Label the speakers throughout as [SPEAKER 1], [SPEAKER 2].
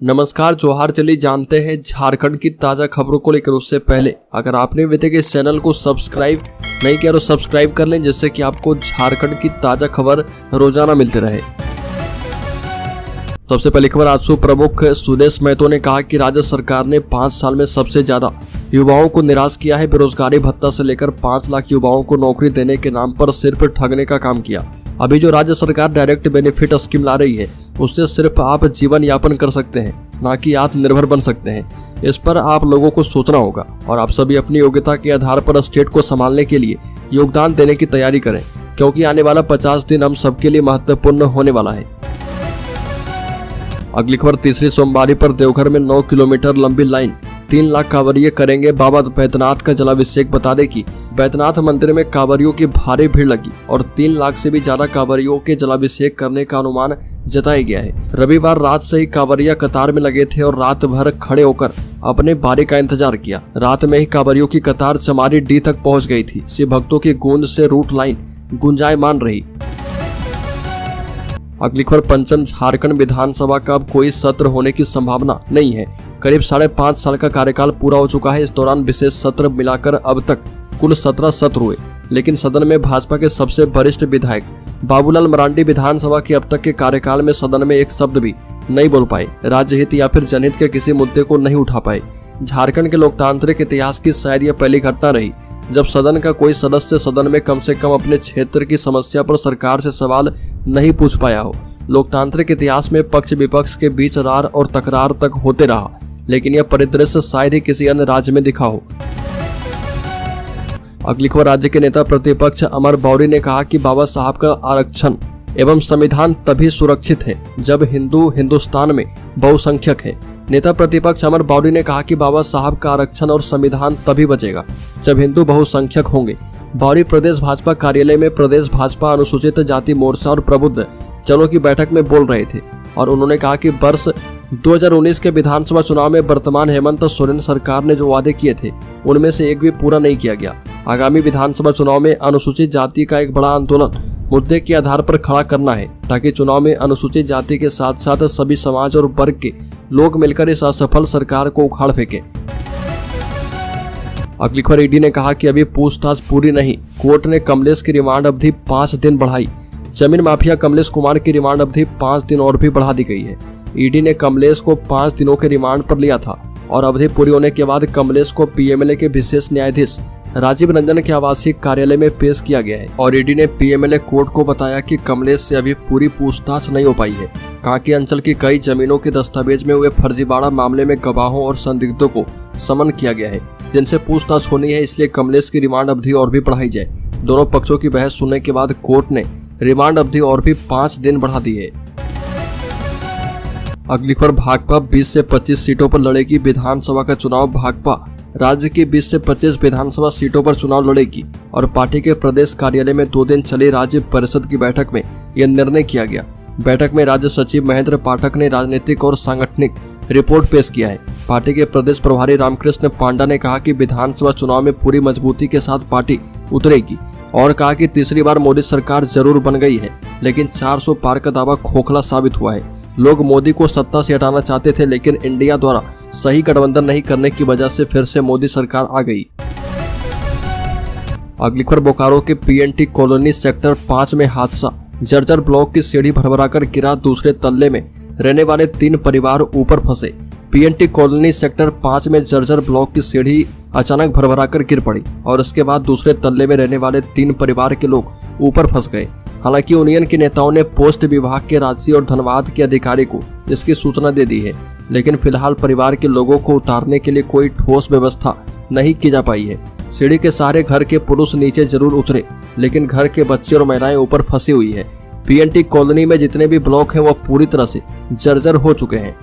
[SPEAKER 1] नमस्कार, जोहार। चलिए जानते हैं झारखंड की ताज़ा खबरों को लेकर। उससे पहले अगर आपने अभी तक इस चैनल को सब्सक्राइब नहीं किया तो सब्सक्राइब कर लें, जिससे कि आपको झारखंड की ताज़ा खबर रोजाना मिलती रहे। सबसे पहली खबर, आजसू प्रमुख सुदेश महतो ने कहा कि राज्य सरकार ने 5 साल में सबसे ज्यादा युवाओं को निराश किया है। बेरोजगारी भत्ता से लेकर 5 लाख युवाओं को नौकरी देने के नाम पर सिर्फ ठगने का काम किया। अभी जो राज्य सरकार डायरेक्ट बेनिफिट स्कीम ला रही है, उससे सिर्फ आप जीवन यापन कर सकते हैं, ना कि आत्मनिर्भर बन सकते हैं। इस पर आप लोगों को सोचना होगा और आप सभी अपनी योग्यता के आधार पर स्टेट को संभालने के लिए योगदान देने की तैयारी करें, क्योंकि आने वाला 50 दिन हम सबके लिए महत्वपूर्ण होने वाला है। अगली खबर, तीसरी सोमवारी पर देवघर में 9 किलोमीटर लंबी लाइन, 3 लाख कांवरिये करेंगे बाबा बैद्यनाथ का जलाभिषेक। बता दें कि बैद्यनाथ मंदिर में कांवरियों की भारी भीड़ लगी और 3 लाख से भी ज्यादा कांवरियों के जलाभिषेक करने का अनुमान जताया गया है। रविवार रात से ही कांवरिया कतार में लगे थे और रात भर खड़े होकर अपने बारी का इंतजार किया। रात में ही कांवरियों की कतार चमारी डी तक पहुंच गई थी। शिव भक्तों की गूंज से रूट लाइन गुंजायमान रही। अगली खबर, पंचम झारखंड विधानसभा का अब कोई सत्र होने की संभावना नहीं है। करीब 5.5 साल का कार्यकाल पूरा हो चुका है। इस दौरान विशेष सत्र मिलाकर अब तक कुल 17 सत्र हुए, लेकिन सदन में भाजपा के सबसे वरिष्ठ विधायक बाबूलाल मरांडी विधानसभा के अब तक के कार्यकाल में सदन में एक शब्द भी नहीं बोल पाए। राज्य हित या फिर जनहित के किसी मुद्दे को नहीं उठा पाए। झारखंड के लोकतांत्रिक इतिहास की शायद यह पहली घटना रही जब सदन का कोई सदस्य सदन में कम से कम अपने क्षेत्र की समस्या पर सरकार से सवाल नहीं पूछ पाया हो। लोकतांत्रिक इतिहास में पक्ष विपक्ष के बीच रार और तकरार तक होते रहा, लेकिन यह परिदृश्य शायद ही किसी अन्य राज्य में दिखा हो। अगली खबर, राज्य के नेता प्रतिपक्ष अमर बौरी ने कहा कि बाबा साहब का आरक्षण एवं संविधान तभी सुरक्षित है जब हिंदू हिंदुस्तान में बहुसंख्यक है। नेता प्रतिपक्ष अमर बौरी ने कहा कि बाबा साहब का आरक्षण और संविधान तभी बचेगा जब हिंदू बहुसंख्यक होंगे। बौरी प्रदेश भाजपा कार्यालय में प्रदेश भाजपा अनुसूचित जाति मोर्चा और प्रबुद्ध जनों की बैठक में बोल रहे थे और उन्होंने कहा कि वर्ष 2019 के विधानसभा चुनाव में वर्तमान हेमंत सोरेन सरकार ने जो वादे किए थे, उनमें से एक भी पूरा नहीं किया गया। आगामी विधानसभा चुनाव में अनुसूचित जाति का एक बड़ा आंदोलन मुद्दे के आधार पर खड़ा करना है, ताकि चुनाव में अनुसूचित जाति के साथ साथ सभी समाज और वर्ग के लोग मिलकर इस असफल सरकार को उखाड़ फेंके। अगली खबर, ईडी ने कहा कि अभी पूछताछ पूरी नहीं। कोर्ट ने कमलेश की रिमांड अवधि 5 दिन बढ़ाई। जमीन माफिया कमलेश कुमार की रिमांड अवधि 5 दिन और भी बढ़ा दी गई है। ईडी ने कमलेश को 5 दिनों के रिमांड पर लिया था और अवधि पूरी होने के बाद कमलेश को पीएमएलए के विशेष न्यायाधीश राजीव रंजन के आवासीय कार्यालय में पेश किया गया है और ईडी ने पीएमएलए कोर्ट को बताया कि कमलेश से अभी पूरी पूछताछ नहीं हो पाई है। कांके अंचल की कई जमीनों के दस्तावेज में हुए फर्जीवाड़ा मामले में गवाहों और संदिग्धों को समन किया गया है, जिनसे पूछताछ होनी है, इसलिए कमलेश की रिमांड अवधि और भी बढ़ाई जाए। दोनों पक्षों की बहस सुनने के बाद कोर्ट ने रिमांड अवधि और भी 5 दिन बढ़ा दी है। अगली खबर, भाकपा 20 से 25 सीटों पर लड़ेगी विधानसभा का चुनाव। भाकपा राज्य की 20 से 25 विधानसभा सीटों पर चुनाव लड़ेगी और पार्टी के प्रदेश कार्यालय में 2 दिन चली राज्य परिषद की बैठक में यह निर्णय किया गया। बैठक में राज्य सचिव महेंद्र पाठक ने राजनीतिक और सांगठनिक रिपोर्ट पेश किया है। पार्टी के प्रदेश प्रभारी रामकृष्ण पांडा ने कहा कि विधानसभा चुनाव में पूरी मजबूती के साथ पार्टी उतरेगी और कहा कि तीसरी बार मोदी सरकार जरूर बन गई है, लेकिन 400 पार का दावा खोखला साबित हुआ है। लोग मोदी को सत्ता से हटाना चाहते थे, लेकिन इंडिया द्वारा सही गठबंधन नहीं करने की वजह से फिर से मोदी सरकार आ गई। अगली खबर, बोकारो के पीएनटी कॉलोनी सेक्टर 5 में हादसा। जर्जर ब्लॉक की सीढ़ी भरभराकर गिरा। दूसरे तल्ले में रहने वाले 3 परिवार ऊपर फंसे। पीएनटी कॉलोनी सेक्टर 5 में जर्जर ब्लॉक की सीढ़ी अचानक भरभराकर गिर पड़ी और इसके बाद दूसरे तल्ले में रहने वाले 3 परिवार के लोग ऊपर फंस गए। हालांकि यूनियन के नेताओं ने पोस्ट विभाग के रांची और धनबाद के अधिकारी को इसकी सूचना दे दी है, लेकिन फिलहाल परिवार के लोगों को उतारने के लिए कोई ठोस व्यवस्था नहीं की जा पाई है। सीढ़ी के सहारे घर के पुरुष नीचे जरूर उतरे, लेकिन घर के बच्चे और महिलाएं ऊपर फंसी हुई है। पीएनटी कॉलोनी में जितने भी ब्लॉक हैं, वह पूरी तरह से जर्जर हो चुके हैं।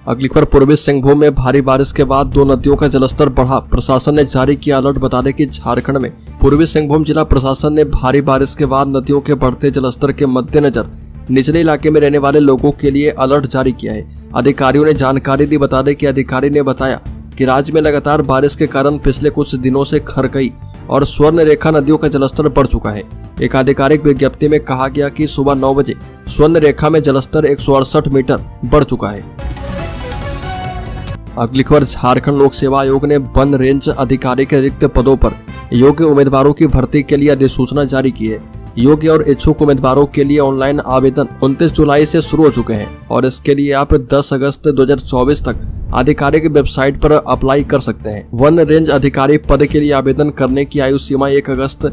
[SPEAKER 1] अगली खबर, पूर्वी सिंहभूम में भारी बारिश के बाद 2 नदियों का जलस्तर बढ़ा। प्रशासन ने जारी किया अलर्ट। बता दें कि झारखंड में पूर्वी सिंहभूम जिला प्रशासन ने भारी बारिश के बाद नदियों के बढ़ते जलस्तर के मद्देनजर निचले इलाके में रहने वाले लोगों के लिए अलर्ट जारी किया है। अधिकारियों ने जानकारी दी। बता दें कि अधिकारी ने बताया कि राज्य में लगातार बारिश के कारण पिछले कुछ दिनों से खरकई और स्वर्ण रेखा नदियों का जलस्तर बढ़ चुका है। एक आधिकारिक विज्ञप्ति में कहा गया कि सुबह 9 बजे स्वर्ण रेखा में जलस्तर 168 मीटर बढ़ चुका है। अगली खबर, झारखंड लोक सेवा आयोग ने वन रेंज अधिकारी के रिक्त पदों पर योग्य उम्मीदवारों की भर्ती के लिए अधिसूचना जारी की है। योग्य और इच्छुक उम्मीदवारों के लिए ऑनलाइन आवेदन 29 जुलाई से शुरू हो चुके हैं और इसके लिए आप 10 अगस्त 2024 तक आधिकारिक वेबसाइट पर अप्लाई कर सकते हैं। वन रेंज अधिकारी पद के लिए आवेदन करने की आयु सीमा 1 अगस्त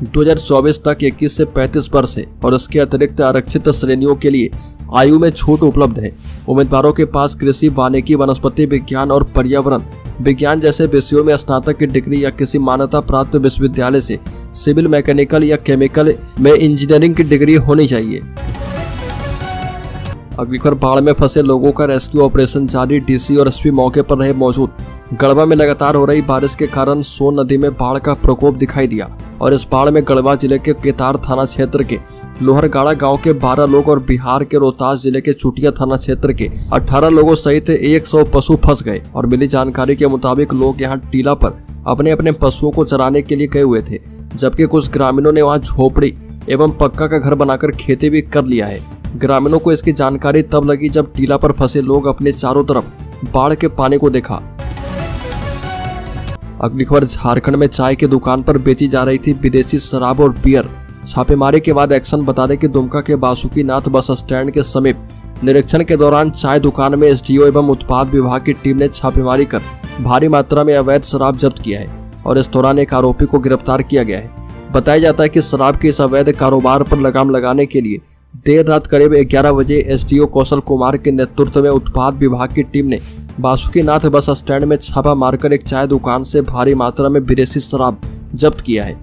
[SPEAKER 1] 2024 तक 21 से 35 वर्ष है और इसके अतिरिक्त आरक्षित श्रेणियों के लिए आयु में छूट उपलब्ध है। उम्मीदवारों के पास कृषि, वानिकी, वनस्पति विज्ञान और पर्यावरण विज्ञान जैसे विषयों में स्नातक की डिग्री या किसी मान्यता प्राप्त विश्वविद्यालय से सिविल, मैकेनिकल या केमिकल में इंजीनियरिंग की डिग्री होनी चाहिए। अगली खबर, बाढ़ में फंसे लोगों का रेस्क्यू ऑपरेशन जारी। डीसी और एसपी मौके पर रहे मौजूद। गढ़वा में लगातार हो रही बारिश के कारण सोन नदी में बाढ़ का प्रकोप दिखाई दिया और इस बाढ़ में गढ़वा जिले के केतार थाना क्षेत्र के लोहरगाड़ा गांव के 12 लोग और बिहार के रोहतास जिले के चुटिया थाना क्षेत्र के 18 लोगों सहित 100 पशु फंस गए और मिली जानकारी के मुताबिक लोग यहां टीला पर अपने अपने पशुओं को चराने के लिए गए हुए थे, जबकि कुछ ग्रामीणों ने वहां झोपड़ी एवं पक्का का घर बनाकर खेती भी कर लिया है। ग्रामीणों को इसकी जानकारी तब लगी जब टीला पर फंसे लोग अपने चारों तरफ बाढ़ के पानी को देखा। अगली खबर, झारखंड में चाय की दुकान पर बेची जा रही थी विदेशी शराब और बियर। छापेमारी के बाद एक्शन। बता दें कि दुमका के बासुकीनाथ बस स्टैंड के समीप निरीक्षण के दौरान चाय दुकान में एसडीओ एवं उत्पाद विभाग की टीम ने छापेमारी कर भारी मात्रा में अवैध शराब जब्त किया है और इस दौरान एक आरोपी को गिरफ्तार किया गया है। बताया जाता है कि शराब के इस अवैध कारोबार पर लगाम लगाने के लिए देर रात करीब 11 बजे एसडीओ कौशल कुमार के नेतृत्व में उत्पाद विभाग की टीम ने बासुकीनाथ बस स्टैंड में छापा मारकर एक चाय दुकान से भारी मात्रा में विदेशी शराब जब्त किया है।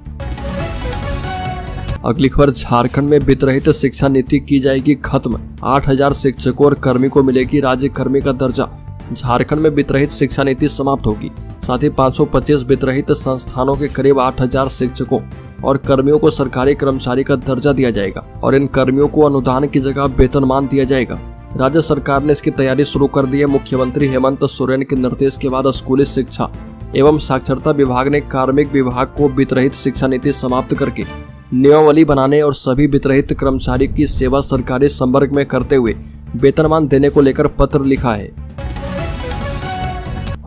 [SPEAKER 1] अगली खबर, झारखंड में वित्तरहित शिक्षा नीति की जाएगी खत्म। 8000 शिक्षकों और कर्मी को मिलेगी राज्य कर्मी का दर्जा। झारखंड में वित्तरहित शिक्षा नीति समाप्त होगी। साथ ही 525 वित्तरहित संस्थानों के करीब 8000 शिक्षकों और कर्मियों को सरकारी कर्मचारी का दर्जा दिया जाएगा और इन कर्मियों को अनुदान की जगह वेतनमान दिया जाएगा। राज्य सरकार ने इसकी तैयारी शुरू कर दी है। मुख्यमंत्री हेमंत सोरेन के निर्देश के बाद स्कूली शिक्षा एवं साक्षरता विभाग ने कार्मिक विभाग को वित्तरहित शिक्षा नीति समाप्त करके नियमावली बनाने और सभी वित्तरहित कर्मचारी की सेवा सरकारी संवर्ग में करते हुए वेतनमान देने को लेकर पत्र लिखा है।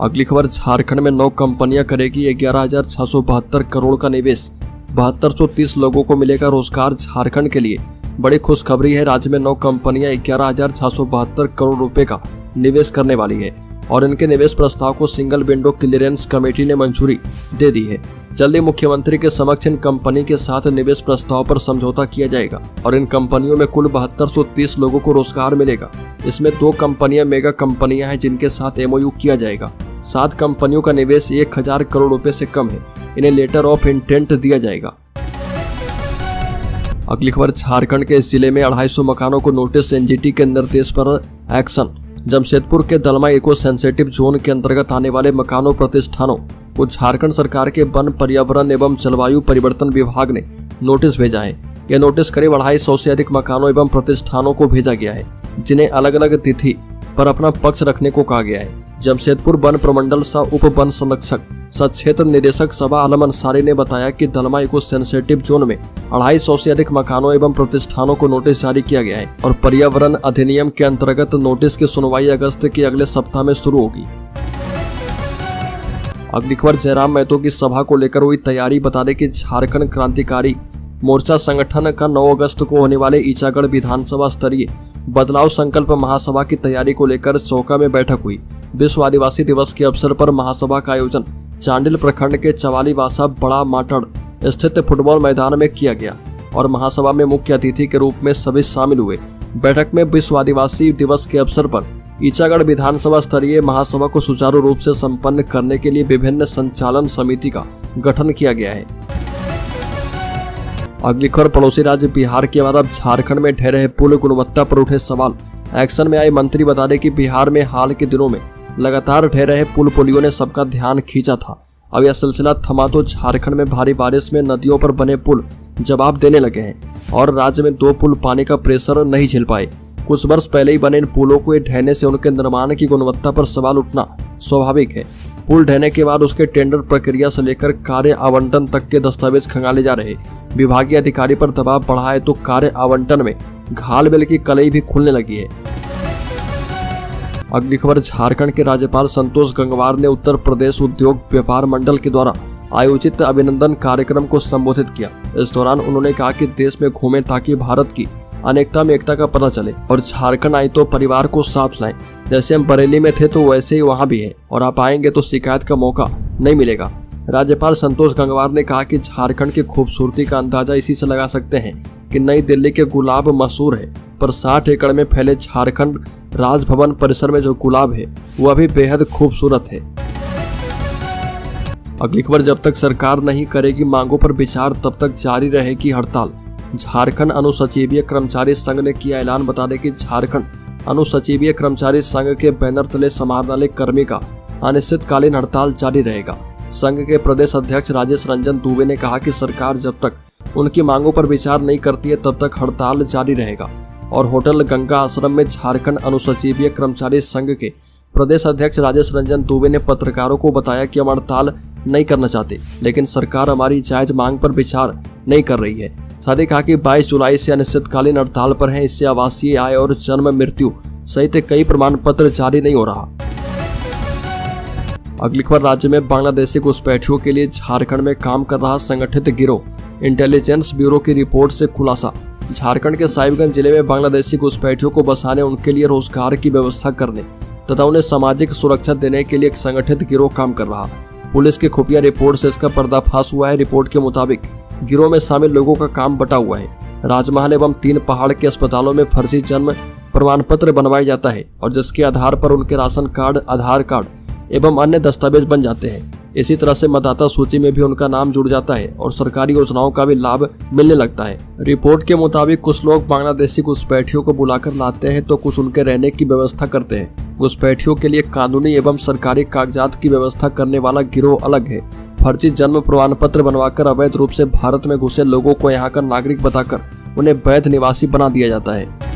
[SPEAKER 1] अगली खबर, झारखंड में 9 कंपनियां करेगी 11,672 करोड़ का निवेश। 7230 लोगों को मिलेगा रोजगार। झारखंड के लिए बड़ी खुशखबरी है। राज्य में 9 कंपनियां 11,672 करोड़ रुपए का निवेश करने वाली है और इनके निवेश प्रस्ताव को सिंगल विंडो क्लियरेंस कमेटी ने मंजूरी दे दी है। जल्दी मुख्यमंत्री के समक्ष इन कंपनी के साथ निवेश प्रस्ताव पर समझौता किया जाएगा और इन कंपनियों में कुल 7230 लोगों को रोजगार मिलेगा। इसमें 2 कंपनियां मेगा कंपनियां हैं जिनके साथ एमओयू किया जाएगा। 7 कंपनियों का निवेश 1000 करोड़ रुपए से कम है। इन्हें लेटर ऑफ इंटेंट दिया जाएगा। अगली खबर, झारखंड के इस जिले में 250 मकानों को नोटिस। एनजीटी के निर्देश पर एक्शन। जमशेदपुर के दलमा इको सेंसिटिव जोन के अंतर्गत आने वाले मकानों प्रतिष्ठानों को झारखंड सरकार के वन, पर्यावरण एवं जलवायु परिवर्तन विभाग ने नोटिस भेजा है। यह नोटिस करीब 250 से अधिक मकानों एवं प्रतिष्ठानों को भेजा गया है जिन्हें अलग अलग तिथि पर अपना पक्ष रखने को कहा गया है। जमशेदपुर वन प्रमंडल सह उप वन संरक्षक सह क्षेत्र निदेशक सबा आलम अंसारी ने बताया कि दलमा इको सेंसिटिव जोन में 250 से अधिक मकानों एवं प्रतिष्ठानों को नोटिस जारी किया गया है और पर्यावरण अधिनियम के अंतर्गत नोटिस की सुनवाई अगस्त के अगले सप्ताह में शुरू होगी। अगली खबर, जयराम महतो की सभा को लेकर हुई तैयारी। बता दें कि झारखंड क्रांतिकारी मोर्चा संगठन का 9 अगस्त को होने वाले ईचागढ़ विधानसभा स्तरीय बदलाव संकल्प महासभा की तैयारी को लेकर चौका में बैठक हुई। विश्व आदिवासी दिवस के अवसर पर महासभा का आयोजन चांडिल प्रखंड के चवालीवासा बड़ा माटड़ स्थित फुटबॉल मैदान में किया गया और महासभा में मुख्य अतिथि के रूप में सभी शामिल हुए। बैठक में विश्व आदिवासी दिवस के अवसर पर ईचागढ़ विधानसभा स्तरीय महासभा को सुचारू रूप से संपन्न करने के लिए विभिन्न संचालन समिति का गठन किया गया है। अगली खबर, पड़ोसी राज्य बिहार के बाद अब झारखंड में ढह रहे पुल गुणवत्ता पर उठे सवाल। एक्शन में आए मंत्री बता दें कि बिहार में हाल के दिनों में लगातार ढह रहे पुलियों ने सबका ध्यान खींचा था। अब यह सिलसिला थमा तो झारखंड में भारी बारिश में नदियों पर बने पुल जवाब देने लगे हैं और राज्य में 2 पुल पानी का प्रेशर नहीं झेल पाए। कुछ वर्ष पहले ही बने इन पुलों को ढहने से उनके निर्माण की गुणवत्ता पर सवाल उठना स्वाभाविक है। पुल ढहने के बाद उसके टेंडर प्रक्रिया से लेकर कार्य आवंटन तक के दस्तावेज खंगाले जा रहे। विभागीय अधिकारी पर दबाव बढ़ा है तो कार्य आवंटन में घालमेल की कलई भी खुलने लगी है। अगली खबर, झारखंड के राज्यपाल संतोष गंगवार ने उत्तर प्रदेश उद्योग व्यापार मंडल के द्वारा आयोजित अभिनंदन कार्यक्रम को संबोधित किया। इस दौरान उन्होंने कहा कि देश में घूमें ताकि भारत की अनेकता में एकता का पता चले और झारखंड आए तो परिवार को साथ लाएं। जैसे हम बरेली में थे तो वैसे ही वहाँ भी है और आप आएंगे तो शिकायत का मौका नहीं मिलेगा। राज्यपाल संतोष गंगवार ने कहा कि झारखंड की खूबसूरती का अंदाजा इसी से लगा सकते हैं कि नई दिल्ली के गुलाब मशहूर है, पर 60 एकड़ में फैले झारखंड राजभवन परिसर में जो गुलाब है वह भी बेहद खूबसूरत है। अगली खबर, जब तक सरकार नहीं करेगी मांगों पर विचार तब तक जारी रहेगी हड़ताल। झारखंड अनुसचिवीय कर्मचारी संघ ने किया ऐलान। बता दें कि झारखंड अनुसचिवीय कर्मचारी संघ के बैनर तले समाहरणालय कर्मी का अनिश्चितकालीन हड़ताल जारी रहेगा। संघ के प्रदेश अध्यक्ष राजेश रंजन दुबे ने कहा कि सरकार जब तक उनकी मांगों पर विचार नहीं करती है तब तक हड़ताल जारी रहेगा। और होटल गंगा आश्रम में झारखंड अनुसचिवीय कर्मचारी संघ के प्रदेश अध्यक्ष राजेश रंजन दुबे ने पत्रकारों को बताया कि हम हड़ताल नहीं करना चाहते, लेकिन सरकार हमारी जायज मांग पर विचार नहीं कर रही है। साथ ही कहा कि 22 जुलाई से अनिश्चितकालीन हड़ताल पर हैं। इससे आवासीय आय और जन्म मृत्यु सहित कई प्रमाण पत्र जारी नहीं हो रहा। अगली खबर, राज्य में बांग्लादेशी घुसपैठियों के लिए झारखंड में काम कर रहा संगठित गिरोह। इंटेलिजेंस ब्यूरो की रिपोर्ट से खुलासा। झारखंड के साहिबगंज जिले में बांग्लादेशी घुसपैठियों को बसाने, उनके लिए रोजगार की व्यवस्था करने तथा उन्हें सामाजिक सुरक्षा देने के लिए एक संगठित गिरोह काम कर रहा। पुलिस की खुफिया रिपोर्ट से इसका पर्दाफाश हुआ है। रिपोर्ट के मुताबिक गिरोह में शामिल लोगों का काम बटा हुआ है। राजमहल एवं 3 पहाड़ के अस्पतालों में फर्जी जन्म प्रमाण पत्र बनवाया जाता है और जिसके आधार पर उनके राशन कार्ड, आधार कार्ड एवं अन्य दस्तावेज बन जाते हैं। इसी तरह से मतदाता सूची में भी उनका नाम जुड़ जाता है और सरकारी योजनाओं का भी लाभ मिलने लगता है। रिपोर्ट के मुताबिक कुछ लोग बांग्लादेशी घुसपैठियों को बुलाकर लाते हैं तो कुछ उनके रहने की व्यवस्था करते हैं। घुसपैठियों के लिए कानूनी एवं सरकारी कागजात की व्यवस्था करने वाला गिरोह अलग है। फर्जी जन्म प्रमाण पत्र बनवाकर अवैध रूप से भारत में घुसे लोगों को यहाँ का नागरिक बताकर उन्हें वैध निवासी बना दिया जाता है।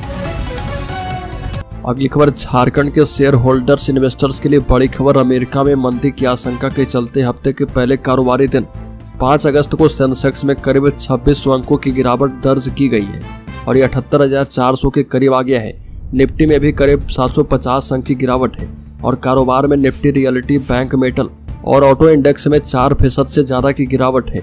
[SPEAKER 1] अगली खबर, झारखंड के शेयर होल्डर्स इन्वेस्टर्स के लिए बड़ी खबर। अमेरिका में मंदी की आशंका के चलते हफ्ते के पहले कारोबारी दिन 5 अगस्त को सेंसेक्स में करीब 2600 अंकों की गिरावट दर्ज की गई है और ये 78,400 के करीब आ गया है। निफ्टी में भी करीब 750 अंक की गिरावट है और कारोबार में निफ्टी, रियलिटी, बैंक, मेटल और ऑटो इंडेक्स में 4% से ज्यादा की गिरावट है।